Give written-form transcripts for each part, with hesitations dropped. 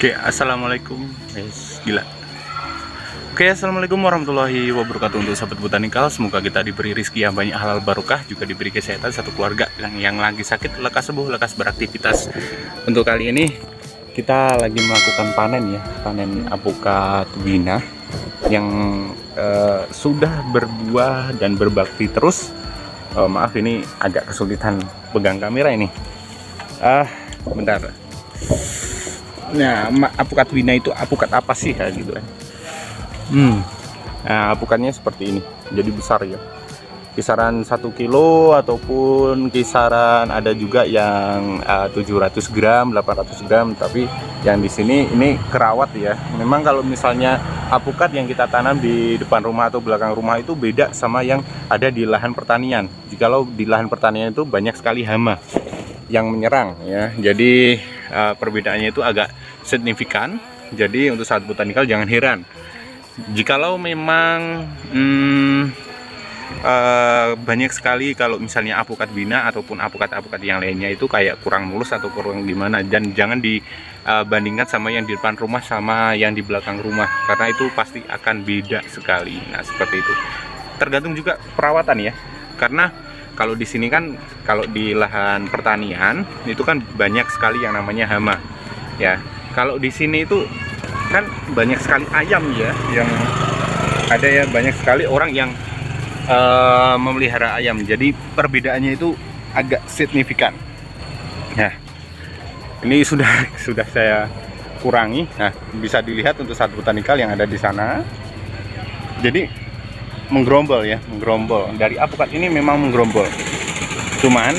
Oke, assalamualaikum guys, gila. Oke, assalamualaikum warahmatullahi wabarakatuh untuk sahabat botanikal. Semoga kita diberi rezeki yang banyak, halal barokah, juga diberi kesehatan satu keluarga yang lagi sakit lekas sembuh, lekas beraktivitas. Untuk kali ini kita lagi melakukan panen ya, panen apukat wina yang sudah berbuah dan berbakti terus. Maaf ini agak kesulitan pegang kamera ini. Bentar. Nah, apukat wina itu apukat apa sih ya gitu kan? Nah, apukatnya seperti ini, jadi besar ya. Kisaran 1 kilo ataupun kisaran ada juga yang 700 gram, 800 gram. Tapi yang di sini ini kerawat ya. Memang kalau misalnya apukat yang kita tanam di depan rumah atau belakang rumah itu beda sama yang ada di lahan pertanian. Jikalau di lahan pertanian itu banyak sekali hama yang menyerang ya. Jadi perbedaannya itu agak signifikan. Jadi untuk sahabat botanikal jangan heran jikalau memang banyak sekali kalau misalnya apukat wina ataupun apukat-apukat yang lainnya itu kayak kurang mulus atau kurang gimana. Dan jangan dibandingkan sama yang di depan rumah sama yang di belakang rumah, karena itu pasti akan beda sekali. Nah seperti itu, tergantung juga perawatan ya, karena kalau di sini kan, kalau di lahan pertanian itu kan banyak sekali yang namanya hama ya. Kalau di sini itu kan banyak sekali ayam ya, yang ada ya, banyak sekali orang yang memelihara ayam. Jadi perbedaannya itu agak signifikan. Nah, ini sudah saya kurangi. Nah, bisa dilihat untuk sahabat botanikal yang ada di sana. Jadi menggerombol ya, menggerombol. Dari apukat ini memang menggerombol. Cuman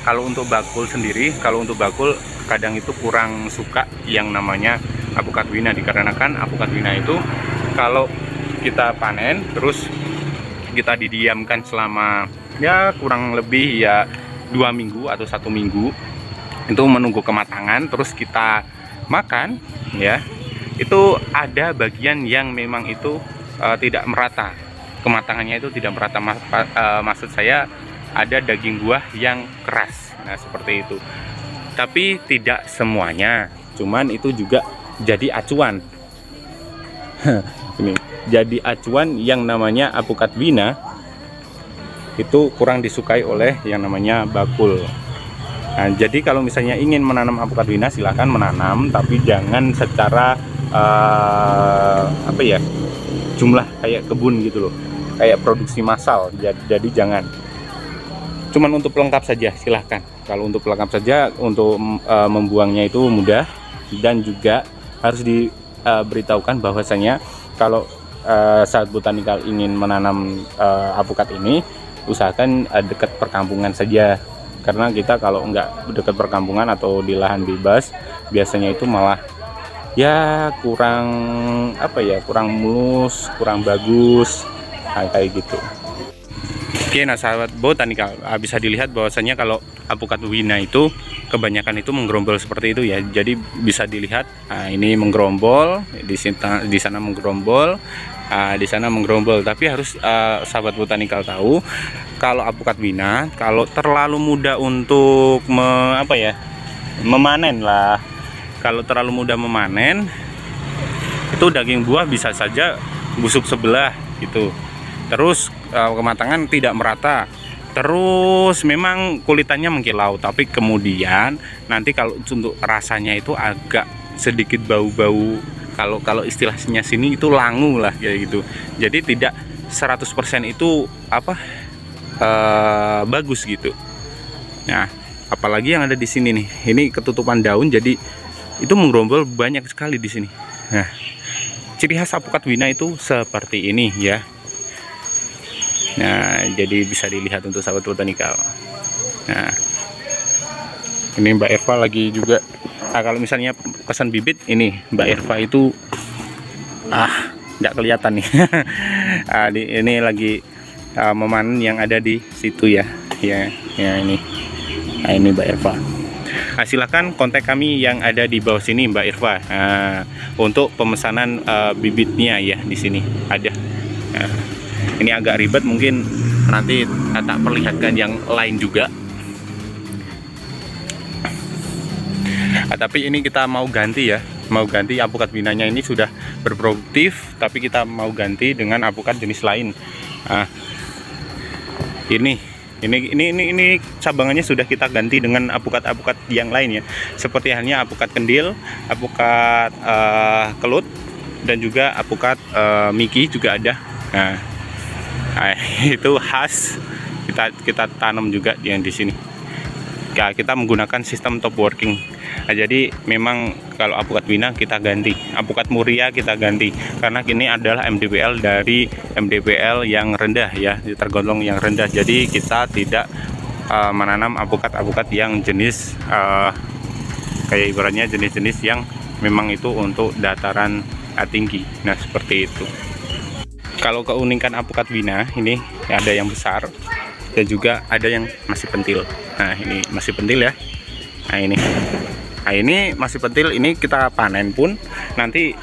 kalau untuk bakul sendiri, kalau untuk bakul kadang itu kurang suka yang namanya apukat wina, dikarenakan apukat wina itu kalau kita panen terus kita didiamkan selama ya kurang lebih ya 2 minggu atau 1 minggu itu menunggu kematangan, terus kita makan ya, itu ada bagian yang memang itu tidak merata, kematangannya itu tidak merata. Maksud saya ada daging buah yang keras. Nah seperti itu, tapi tidak semuanya, cuman itu juga jadi acuan. Ini jadi acuan yang namanya apukat wina itu kurang disukai oleh yang namanya bakul. Nah, jadi kalau misalnya ingin menanam apukat wina silahkan menanam, tapi jangan secara apa ya, jumlah kayak kebun gitu loh, kayak produksi massal. Jadi jangan, cuman untuk pelengkap saja silahkan. Kalau untuk pelengkap saja, untuk membuangnya itu mudah. Dan juga harus diberitahukan bahwasanya kalau saat botanikal ingin menanam apukat ini, usahakan dekat perkampungan saja, karena kita kalau nggak dekat perkampungan atau di lahan bebas biasanya itu malah ya kurang apa ya, kurang mulus, kurang bagus, kayak gitu. Oke, nah sahabat botanikal, bisa dilihat bahwasanya kalau apukat wina itu kebanyakan itu menggerombol seperti itu ya. Jadi bisa dilihat, ini menggerombol, di sana menggerombol, di sana menggerombol. Tapi harus sahabat botanikal tahu, kalau apukat wina kalau terlalu mudah untuk memanen lah. Kalau terlalu mudah memanen, itu daging buah bisa saja busuk sebelah gitu. Terus kematangan tidak merata. Terus memang kulitannya mengkilau, tapi kemudian nanti kalau untuk rasanya itu agak sedikit bau-bau. Kalau istilahnya sini itu langu lah kayak gitu. Jadi tidak 100% itu bagus gitu. Nah, apalagi yang ada di sini nih. Ini ketutupan daun, jadi itu menggerombol banyak sekali di sini. Nah, ciri khas apukat wina itu seperti ini ya. Nah, jadi bisa dilihat untuk sahabat botanikal. Nah, ini Mbak Eva lagi juga. Kalau misalnya pesan bibit, ini Mbak Eva itu nggak kelihatan nih. Ini lagi memanen yang ada di situ ya. Ya ini. Nah, ini Mbak Eva. Nah, silahkan kontak kami yang ada di bawah sini Mbak Irfa, untuk pemesanan bibitnya ya. Di sini ada. Nah, ini agak ribet, mungkin nanti tak perlihatkan yang lain juga. Tapi ini kita mau ganti ya, mau ganti apukat binanya ini sudah berproduktif, tapi kita mau ganti dengan apukat jenis lain. Nah, ini cabangannya sudah kita ganti dengan apukat-apukat yang lain ya, seperti halnya apukat kendil, apukat kelut, dan juga apukat miki juga ada. Nah, itu khas kita tanam juga yang di sini. Ya, kita menggunakan sistem top working. Nah, jadi memang kalau apukat bina kita ganti, apukat muria kita ganti, karena ini adalah MDPL dari MDPL yang rendah ya, tergolong yang rendah. Jadi kita tidak menanam apukat-apukat yang jenis kayak ibaratnya jenis-jenis yang memang itu untuk dataran tinggi. Nah, seperti itu. Kalau keunikan apukat bina ini ada yang besar dan juga ada yang masih pentil. Nah, ini masih pentil ya. Nah, ini masih pentil. Ini kita panen pun nanti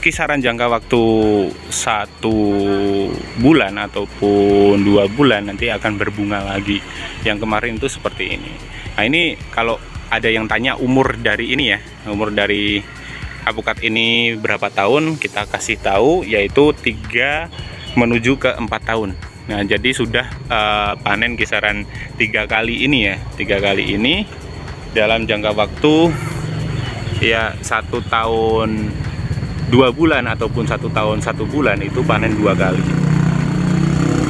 kisaran jangka waktu 1 bulan ataupun 2 bulan nanti akan berbunga lagi. Yang kemarin itu seperti ini. Nah, ini kalau ada yang tanya umur dari ini ya, umur dari apukat ini berapa tahun, kita kasih tahu yaitu 3 menuju ke 4 tahun. Nah, jadi sudah panen kisaran 3 kali ini ya, 3 kali ini dalam jangka waktu ya 1 tahun 2 bulan ataupun 1 tahun 1 bulan, itu panen 2 kali.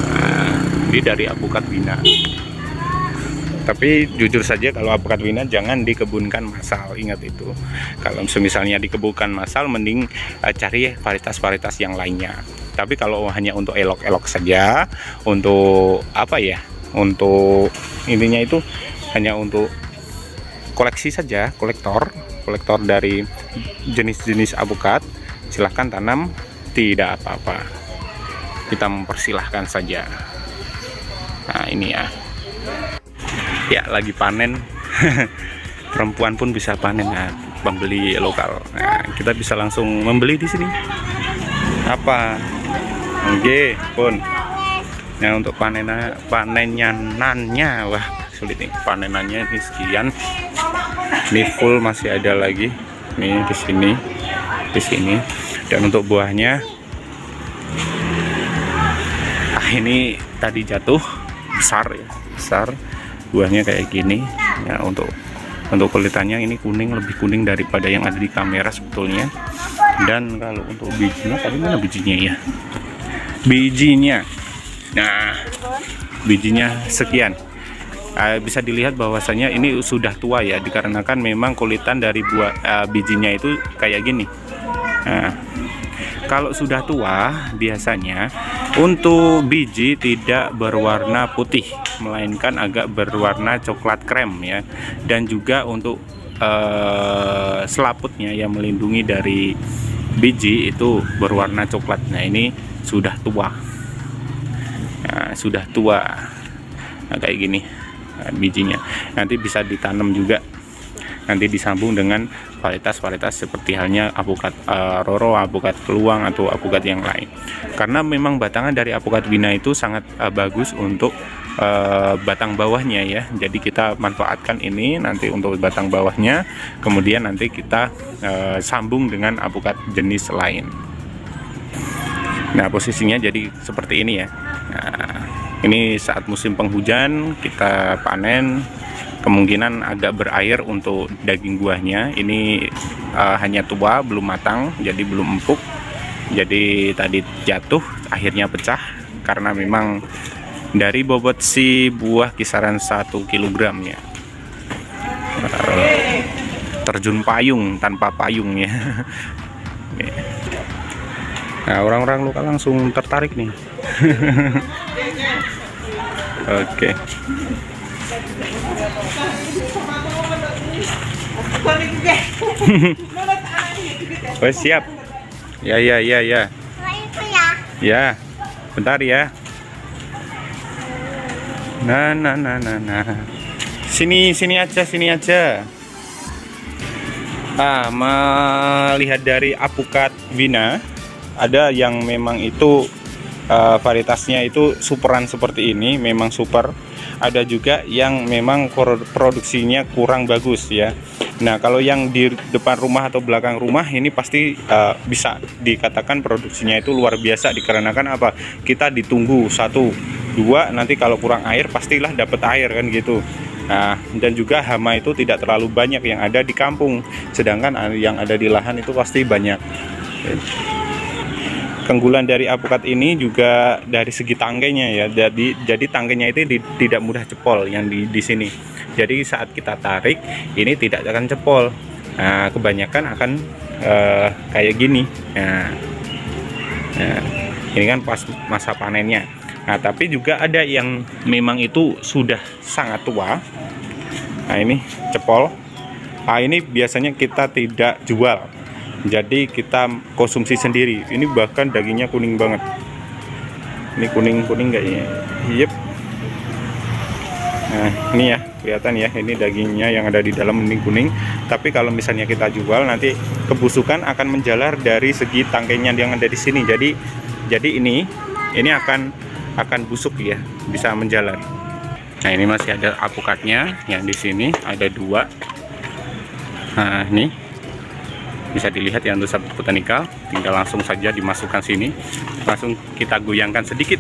Nah, ini dari apukat bina. Tapi jujur saja kalau apukat bina jangan dikebunkan massal, ingat itu. Kalau misalnya dikebunkan massal, mending cari varietas-varietas yang lainnya. Tapi kalau hanya untuk elok-elok saja, untuk apa ya, untuk intinya itu hanya untuk koleksi saja, kolektor dari jenis-jenis apukat, silahkan tanam, tidak apa-apa, kita mempersilahkan saja. Nah, ini ya lagi panen. Perempuan pun bisa panen. Nah, pembeli lokal. Nah, kita bisa langsung membeli di sini. Apa? Oke, pun. Nah, untuk panennya wah sulit nih. Panenannya ini sekian. Ini full, masih ada lagi. Nih di sini. Dan untuk buahnya, ini tadi jatuh besar ya, besar. Buahnya kayak gini. Ya, untuk kulitannya ini kuning, lebih kuning daripada yang ada di kamera sebetulnya. Dan kalau untuk bijinya, tadi mana bijinya ya? Nah, bijinya sekian. Bisa dilihat bahwasanya ini sudah tua ya, dikarenakan memang kulitan dari buah bijinya itu kayak gini. Nah, kalau sudah tua biasanya untuk biji tidak berwarna putih, melainkan agak berwarna coklat krem ya. Dan juga untuk selaputnya yang melindungi dari biji itu berwarna coklat. Nah, ini sudah tua. Nah, sudah tua. Nah, kayak gini bijinya. Nanti bisa ditanam juga. Nanti disambung dengan varietas-varietas seperti halnya apukat roro, apukat keluang, atau apukat yang lain. Karena memang batangan dari apukat bina itu sangat bagus untuk batang bawahnya ya. Jadi kita manfaatkan ini nanti untuk batang bawahnya, kemudian nanti kita sambung dengan apukat jenis lain. Nah, posisinya jadi seperti ini ya. Nah, ini saat musim penghujan kita panen, kemungkinan agak berair untuk daging buahnya. Ini hanya tua, belum matang, jadi belum empuk. Jadi tadi jatuh, akhirnya pecah karena memang dari bobot si buah kisaran 1 kg ya. Terjun payung tanpa payung ya. Nah, orang-orang lokal langsung tertarik nih. Oke. Oh, siap. Ya. Ya, bentar ya. Nah. Sini aja. Melihat dari apukat bina, ada yang memang itu varietasnya itu superan seperti ini, memang super. ada juga yang memang produksinya kurang bagus ya. Nah, kalau yang di depan rumah atau belakang rumah ini pasti bisa dikatakan produksinya itu luar biasa, dikarenakan apa? Kita ditunggu 1, 2, nanti kalau kurang air pastilah dapat air kan gitu. Nah, dan juga hama itu tidak terlalu banyak yang ada di kampung, sedangkan yang ada di lahan itu pasti banyak. Keunggulan dari apukat ini juga dari segi tangkainya ya. Jadi tangkainya itu tidak mudah cepol yang di sini. Jadi saat kita tarik ini tidak akan cepol. Nah, kebanyakan akan kayak gini. Nah, ini kan pas masa panennya. Nah, tapi juga ada yang memang itu sudah sangat tua. Nah, ini cepol. Nah, ini biasanya kita tidak jual. Jadi kita konsumsi sendiri. Ini bahkan dagingnya kuning banget. Ini kuning-kuning kayaknya. Yep. Nah, ini ya, kelihatan ya, ini dagingnya yang ada di dalam ini kuning. Tapi kalau misalnya kita jual, nanti kebusukan akan menjalar dari segi tangkainya yang ada di sini. Jadi ini akan busuk ya, bisa menjalar. Nah, ini masih ada apukatnya yang di sini ada 2. Nah, ini bisa dilihat ya untuk sahabat botanikal, tinggal langsung saja dimasukkan sini, langsung kita goyangkan sedikit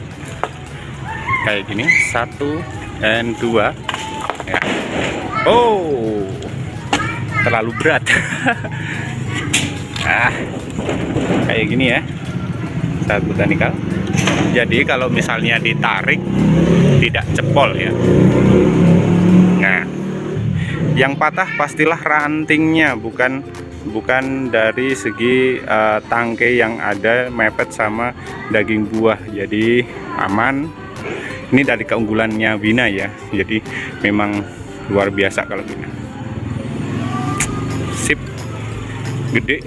kayak gini, 1 dan 2 ya. Oh, terlalu berat. Kayak gini ya sahabat botanikal. Jadi kalau misalnya ditarik tidak cepol ya. Nah, yang patah pastilah rantingnya, bukan dari segi tangkai yang ada mepet sama daging buah. Jadi aman. Ini dari keunggulannya Bina ya. Jadi memang luar biasa kalau Bina. Sip, gede.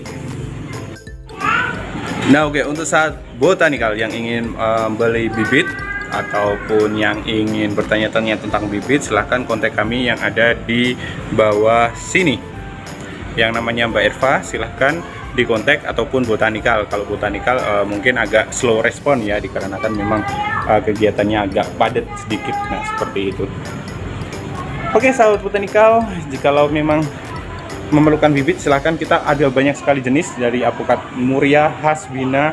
Nah, oke, untuk saat botanikal yang ingin beli bibit ataupun yang ingin bertanya-tanya tentang bibit, silahkan kontak kami yang ada di bawah sini. Yang namanya Mbak Erva, silahkan dikontak, ataupun botanikal. Kalau botanikal mungkin agak slow respon ya, dikarenakan memang kegiatannya agak padat sedikit. Nah, seperti itu. Oke, sahabat botanikal, jikalau memang memerlukan bibit, silahkan, kita ada banyak sekali jenis dari apukat muria khas Bina,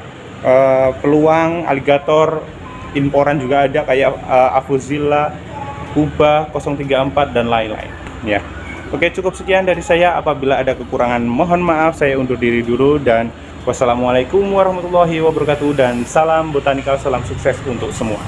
peluang, aligator, imporan juga ada kayak Afuzilla, Kuba, 034 dan lain-lain ya. Oke, cukup sekian dari saya. Apabila ada kekurangan mohon maaf, saya undur diri dulu, dan wassalamualaikum warahmatullahi wabarakatuh, dan salam botanikal, salam sukses untuk semua.